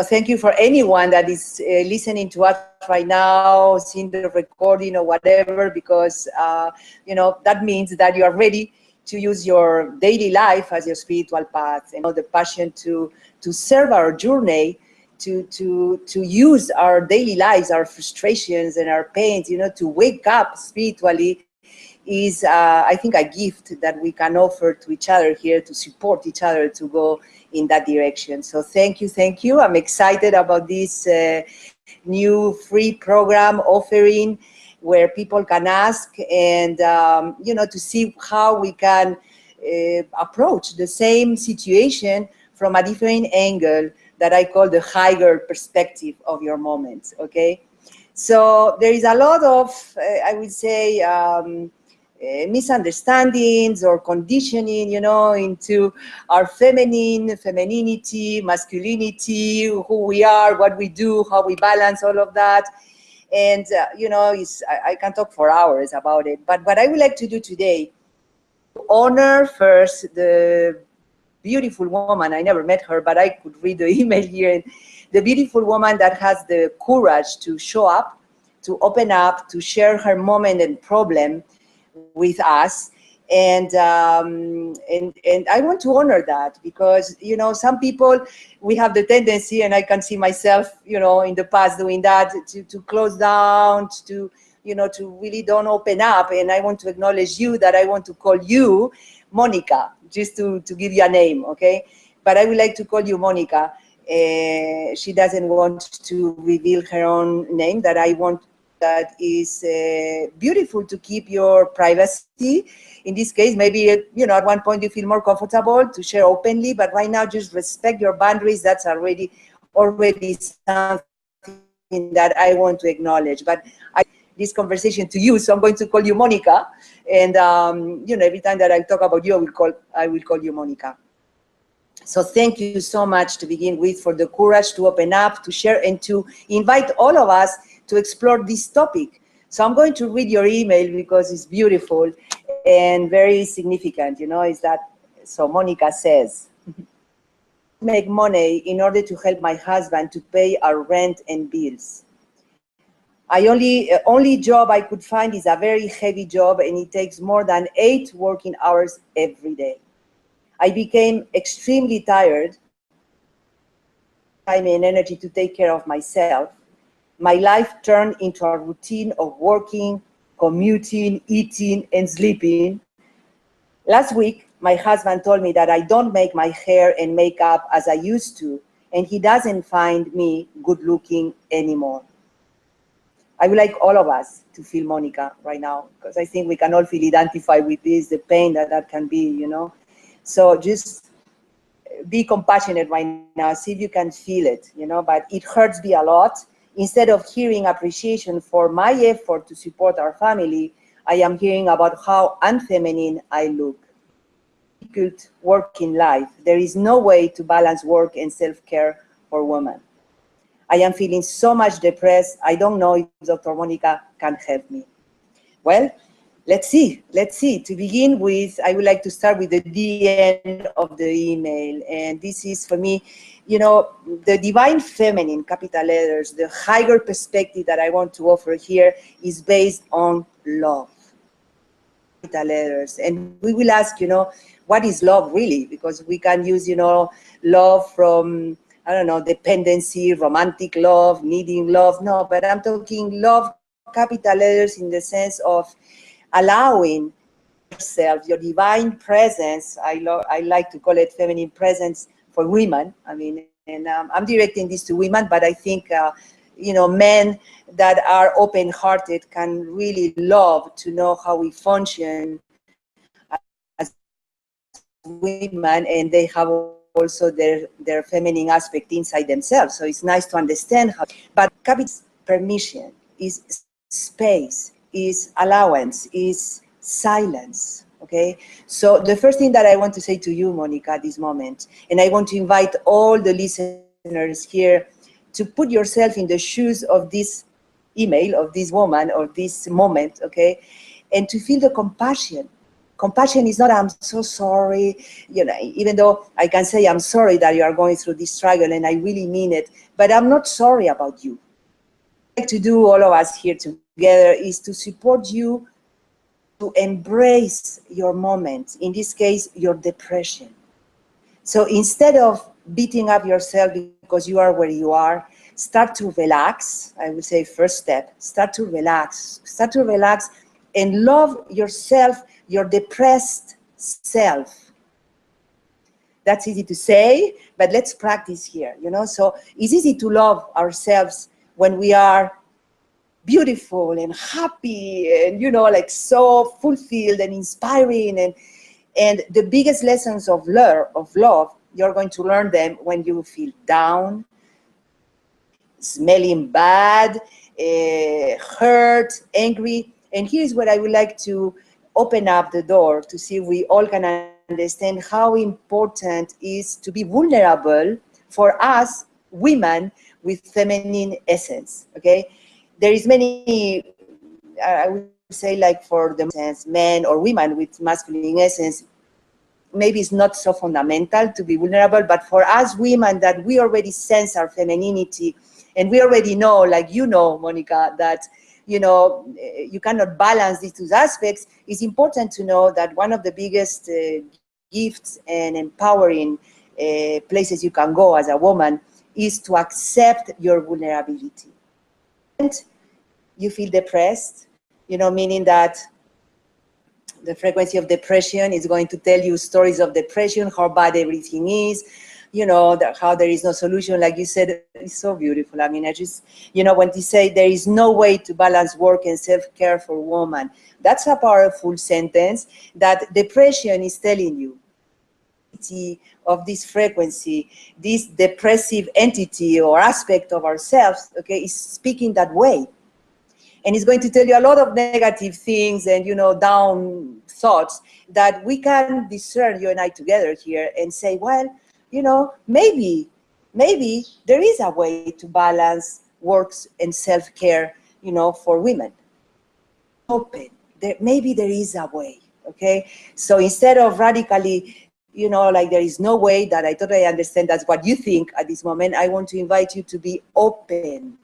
thank you for anyone that is listening to us right now, seeing the recording or whatever, because, that means that you are ready to use your daily life as your spiritual path, and the passion to serve our journey, to use our daily lives, our frustrations and our pains, to wake up spiritually is, I think, a gift that we can offer to each other here, to support each other to go in that direction. So thank you, thank you. I'm excited about this new free program offering where people can ask and, to see how we can approach the same situation from a different angle that I call the higher perspective of your moments, okay? So there is a lot of, I would say, misunderstandings or conditioning, into our femininity, masculinity, who we are, what we do, how we balance all of that. And, I can talk for hours about it. But what I would like to do today, honor first the beautiful woman. I never met her, but I could read the email here. And the beautiful woman that has the courage to show up, to open up, to share her moment and problem with us, and I want to honor that, because some people, we have the tendency, and I can see myself in the past doing that, to close down, to to really don't open up. And I want to acknowledge you, that I want to call you Monica, just to give you a name, okay? But I would like to call you Monica. She doesn't want to reveal her own name, that I want, that is beautiful to keep your privacy. In this case, maybe, at one point you feel more comfortable to share openly, but right now just respect your boundaries. That's already something that I want to acknowledge. But this conversation to you, so I'm going to call you Monica. And, every time that I talk about you, I will call you Monica. So thank you so much to begin with for the courage to open up, to share, and to invite all of us to explore this topic. So I'm going to read your email because it's beautiful and very significant, is that, so Monica says, make money in order to help my husband to pay our rent and bills. Only job I could find is a very heavy job, and it takes more than 8 working hours every day. I became extremely tired, time and energy to take care of myself. My life turned into a routine of working, commuting, eating, and sleeping. Last week, my husband told me that I don't make my hair and makeup as I used to, and he doesn't find me good looking anymore. I would like all of us to feel Monica right now, because I think we can all feel identified with this, the pain that can be, So just be compassionate right now, see if you can feel it, but it hurts me a lot. Instead of hearing appreciation for my effort to support our family, I am hearing about how unfeminine I look. Difficult working life. There is no way to balance work and self-care for women. I am feeling so much depressed. I don't know if Dr. Monica can help me. Well, let's see. To begin with, I would like to start with the end of the email. And this is, for me, the divine feminine, capital letters, the higher perspective that I want to offer here is based on love, capital letters. And we will ask, what is love really? Because we can use, love from, I don't know, dependency, romantic love, needing love. No, but I'm talking love, capital letters, in the sense of allowing yourself, your divine presence. I like to call it feminine presence for women. I mean, and I'm directing this to women, but I think, men that are open-hearted can really love to know how we function as women, and they have also their feminine aspect inside themselves. So it's nice to understand how, but permission is space, is allowance, is silence. Okay, so the first thing that I want to say to you, Monica, at this moment, and I want to invite all the listeners here to put yourself in the shoes of this email, of this woman, or this moment, okay, and to feel the compassion Compassion is not, I'm so sorry, you know, even though I can say I'm sorry that you are going through this struggle and I really mean it, but I'm not sorry about you. What I like to do, all of us here together, is to support you to embrace your moment, in this case, your depression. So instead of beating up yourself because you are where you are, start to relax. I would say first step, start to relax. Start to relax and love yourself, your depressed self. That's easy to say, but let's practice here, you know? So it's easy to love ourselves when we are beautiful and happy and, you know, like so fulfilled and inspiring. And the biggest lessons of love, you're going to learn them when you feel down, smelling bad, hurt, angry. And here's what I would like to open up the door to see if we all can understand how important it is to be vulnerable for us women with feminine essence, okay? There is many, I would say, like for the sense, men or women with masculine essence, maybe it's not so fundamental to be vulnerable, but for us women that we already sense our femininity and we already know, like you know, Monica, that, you know, you cannot balance these two aspects, it's important to know that one of the biggest gifts and empowering places you can go as a woman is to accept your vulnerability. And you feel depressed, you know, meaning that the frequency of depression is going to tell you stories of depression, how bad everything is, you know, how there is no solution. Like you said, it's so beautiful. I mean, I just, you know, when you say there is no way to balance work and self-care for women, that's a powerful sentence that depression is telling you. Of this frequency, this depressive entity or aspect of ourselves, okay, is speaking that way. And it's going to tell you a lot of negative things and, you know, down thoughts that we can discern, you and I together here, and say, well, you know, maybe there is a way to balance works and self-care, you know, for women. Open. Maybe there is a way, okay? So instead of radically, you know, like there is no way, that I totally understand that's what you think at this moment, I want to invite you to be open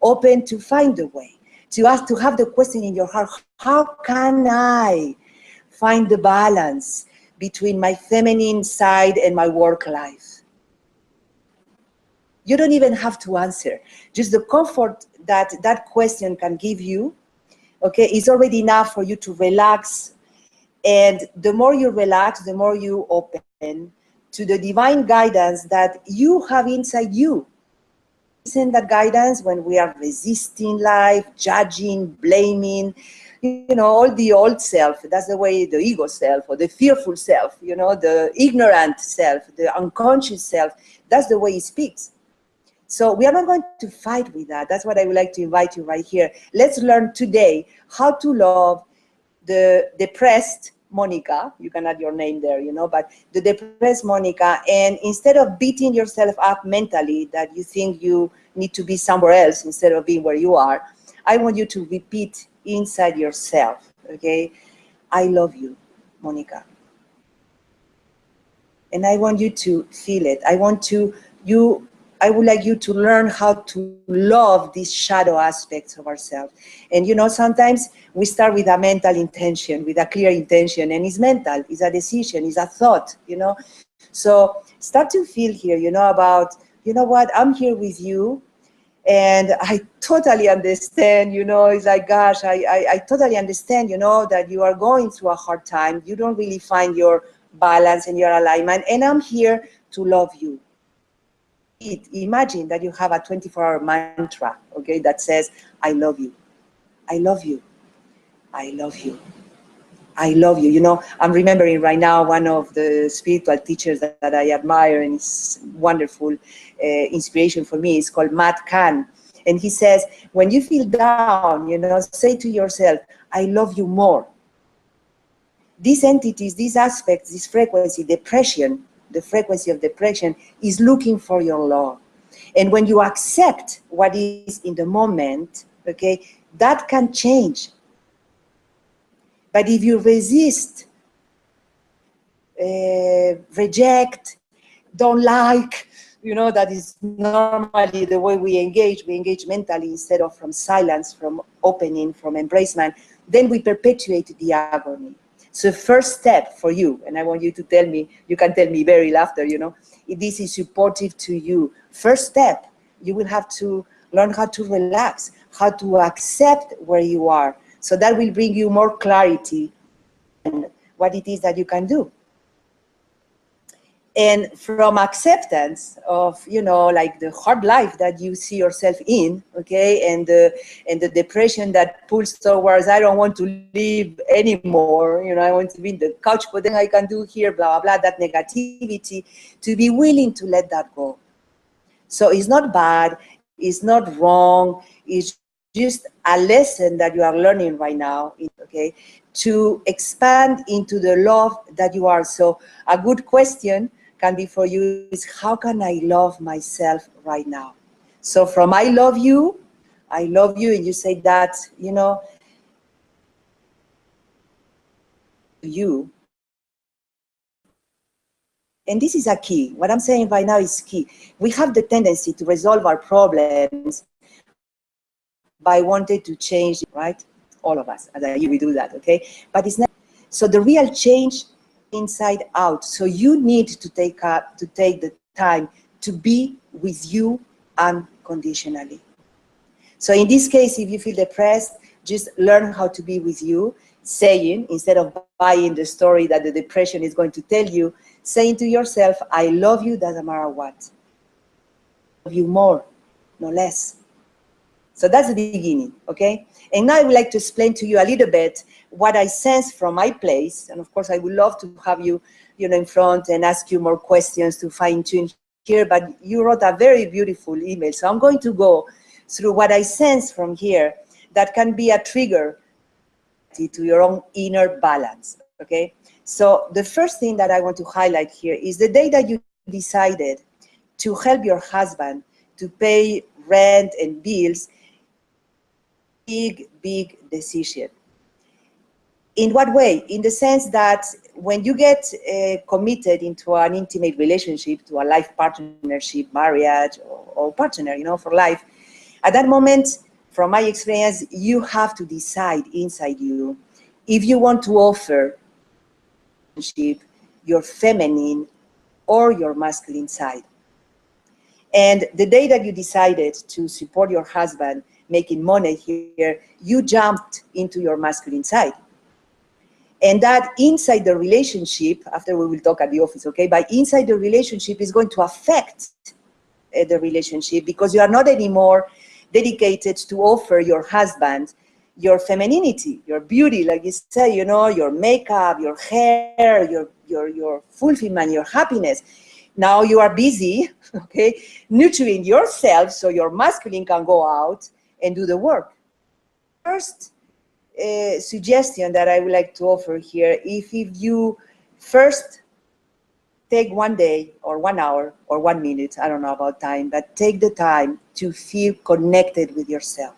to find a way. To ask, to have the question in your heart, how can I find the balance between my feminine side and my work life? You don't even have to answer. Just the comfort that that question can give you, okay, is already enough for you to relax. And the more you relax, the more you open to the divine guidance that you have inside you. Isn't that guidance when we are resisting life, judging, blaming, you know, all the old self? That's the way, the ego self or the fearful self, you know, the ignorant self, the unconscious self, that's the way it speaks. So we are not going to fight with that. That's what I would like to invite you right here. Let's learn today how to love the depressed Monica. You can add your name there, you know, but the depressed Monica. And instead of beating yourself up mentally that you think you need to be somewhere else instead of being where you are, I want you to repeat inside yourself, okay? I love you, Monica. And I want you to feel it. I would like you to learn how to love these shadow aspects of ourselves. And, you know, sometimes we start with a mental intention, with a clear intention, and it's mental, it's a decision, it's a thought, you know. So start to feel here, you know, about, you know what, I'm here with you, and I totally understand, you know, it's like, gosh, I totally understand, you know, that you are going through a hard time. You don't really find your balance and your alignment, and I'm here to love you. Imagine that you have a 24-hour mantra, okay, that says, I love you, I love you, I love you, I love you. You know, I'm remembering right now one of the spiritual teachers that I admire, and it's wonderful inspiration for me. It's called Matt Kahn. And he says, when you feel down, you know, say to yourself, I love you more. These entities, these aspects, this frequency, depression, the frequency of depression is looking for your love. And when you accept what is in the moment, okay, that can change. But if you resist reject, don't like. You know, that is normally the way we engage. We engage mentally instead of from silence, from opening, from embracement. Then we perpetuate the agony. So first step for you, and I want you to tell me, you can tell me very laughter, you know, if this is supportive to you. First step, you will have to learn how to relax, how to accept where you are. So that will bring you more clarity and what it is that you can do. And from acceptance of, you know, like the hard life that you see yourself in, okay, and the depression that pulls towards, I don't want to live anymore, you know, I want to be in the couch, but then I can do here, blah, blah, blah, that negativity, to be willing to let that go. So it's not bad, it's not wrong, it's just a lesson that you are learning right now, okay, to expand into the love that you are. So a good question can be for you is, how can I love myself right now? So from I love you, and you say that, you know, you. And this is a key. What I'm saying right now is key. We have the tendency to resolve our problems by wanting to change, right? All of us, as I we do that, okay? But it's not. So the real change inside out. So you need to take the time to be with you unconditionally. So in this case, if you feel depressed, just learn how to be with you, saying, instead of buying the story that the depression is going to tell you, saying to yourself, I love you, doesn't matter what. I love you more, no less. So that's the beginning, okay? And now I would like to explain to you a little bit what I sense from my place. And of course, I would love to have you, you know, in front and ask you more questions to fine tune here, but you wrote a very beautiful email. So I'm going to go through what I sense from here that can be a trigger to your own inner balance, okay? So the first thing that I want to highlight here is the day that you decided to help your husband to pay rent and bills. Big decision. In what way? In the sense that when you get committed into an intimate relationship, to a life partnership, marriage, or partner, you know, for life, at that moment, from my experience, you have to decide inside you if you want to offer your feminine or your masculine side. And the day that you decided to support your husband making money here, you jumped into your masculine side. And that inside the relationship, after we will talk at the office, okay, but inside the relationship is going to affect the relationship, because you are not anymore dedicated to offer your husband your femininity, your beauty, like you say, you know, your makeup, your hair, your fulfillment, your happiness. Now you are busy, okay, nurturing yourself so your masculine can go out and do the work. First suggestion that I would like to offer here, if you first take 1 day or 1 hour or 1 minute, I don't know about time, but take the time to feel connected with yourself.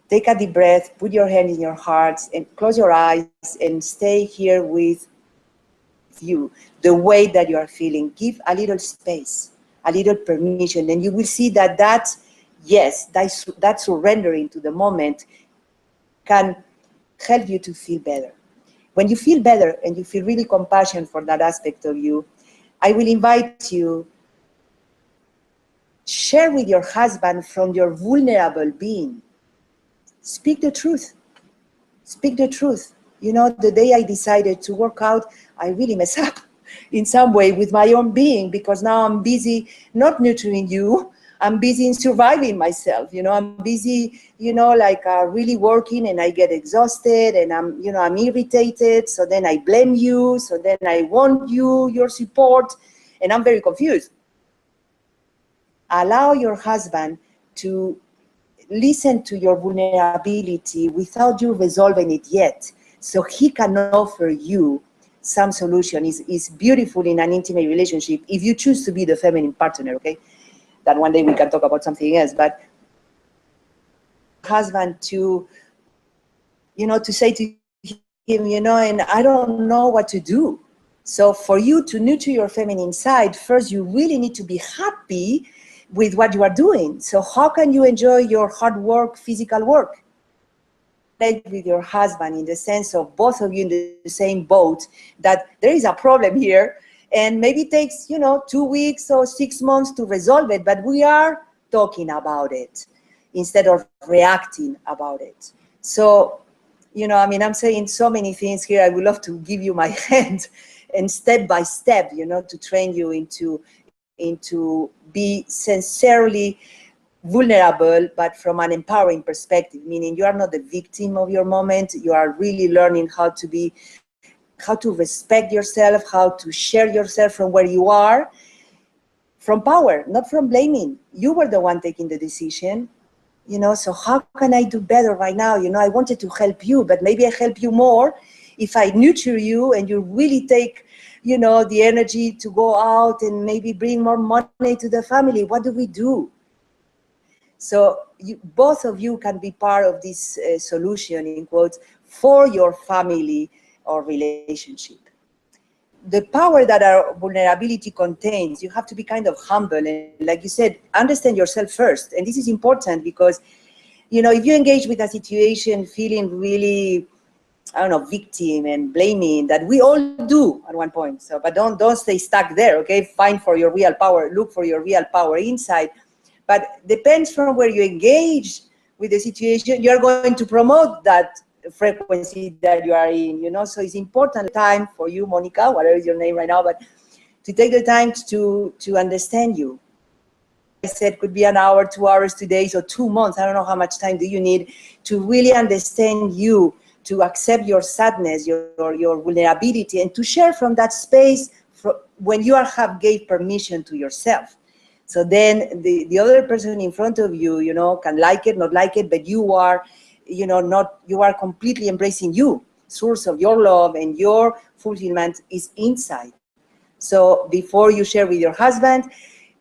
Take a deep breath, put your hand in your heart and close your eyes and stay here with you, the way that you are feeling. Give a little space, a little permission, and you will see that yes, that surrendering to the moment can help you to feel better. When you feel better and you feel really compassion for that aspect of you, I will invite you, share with your husband from your vulnerable being. Speak the truth. Speak the truth. You know, the day I decided to work out, I really mess up in some way with my own being, because now I'm busy not nurturing you. I'm busy in surviving myself. You know, I'm busy, you know, like really working, and I get exhausted, and I'm irritated. So then I blame you. So then I want your support, and I'm very confused. Allow your husband to listen to your vulnerability without you resolving it yet, so he can offer you some solution. Is beautiful in an intimate relationship if you choose to be the feminine partner, okay? That one day we can talk about something else, but husband to, you know, to say to you know, and I don't know what to do. So for you to nurture your feminine side, first you really need to be happy with what you are doing. So how can you enjoy your hard work, physical work? With your husband, in the sense of both of you in the same boat, that there is a problem here, and maybe it takes, you know, 2 weeks or 6 months to resolve it, but we are talking about it instead of reacting about it. So, you know, I mean, I'm saying so many things here. I would love to give you my hand and step by step, you know, to train you into be sincerely vulnerable, but from an empowering perspective, meaning you are not the victim of your moment. You are really learning how to respect yourself, how to share yourself from where you are, from power, not from blaming. You were the one taking the decision, you know, so how can I do better right now? You know, I wanted to help you, but maybe I help you more if I nurture you and you really take, you know, the energy to go out and maybe bring more money to the family. What do we do? So both of you can be part of this solution, in quotes, for your family or relationship. The power that our vulnerability contains, you have to be kind of humble. And like you said, understand yourself first. And this is important because, you know, if you engage with a situation feeling really, I don't know, victim and blaming, that we all do at one point. So, but don't stay stuck there, okay? Find for your real power, look for your real power inside. But depends from where you engage with the situation, you're going to promote that frequency that you are in, you know? So it's important time for you, Monica, whatever is your name right now, but to take the time to understand you. I said could be an hour, 2 hours, 2 days, or 2 months. I don't know how much time do you need to really understand you, to accept your sadness, your vulnerability, and to share from that space when you have gave permission to yourself. So then the other person in front of you, you know, can like it, not like it, but you are, you know, you are completely embracing you. Source of your love and your fulfillment is inside. So before you share with your husband,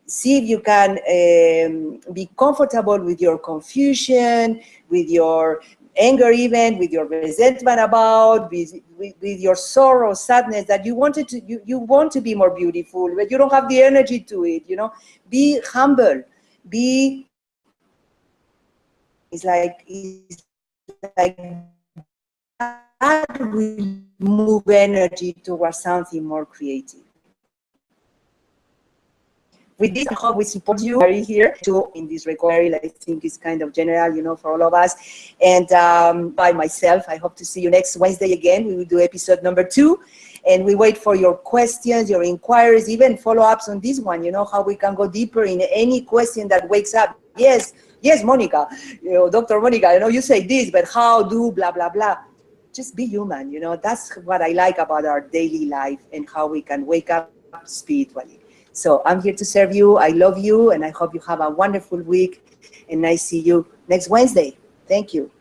see if you can be comfortable with your confusion, with your anger, even with your resentment about, with your sorrow, sadness, that you wanted to, you want to be more beautiful, but you don't have the energy to it, you know. Be humble, it's like that will move energy towards something more creative. With this, I hope we support you here to in this recovery. I think it's kind of general, you know, for all of us. And by myself, I hope to see you next Wednesday again. We will do episode number 2. And we wait for your questions, your inquiries, even follow-ups on this one, you know, how we can go deeper in any question that wakes up. Yes, Monica, you know, Dr. Monica, I know you say this, but how do blah, blah, blah. Just be human, you know. That's what I like about our daily life and how we can wake up spiritually. So I'm here to serve you. I love you, and I hope you have a wonderful week. And I see you next Wednesday. Thank you.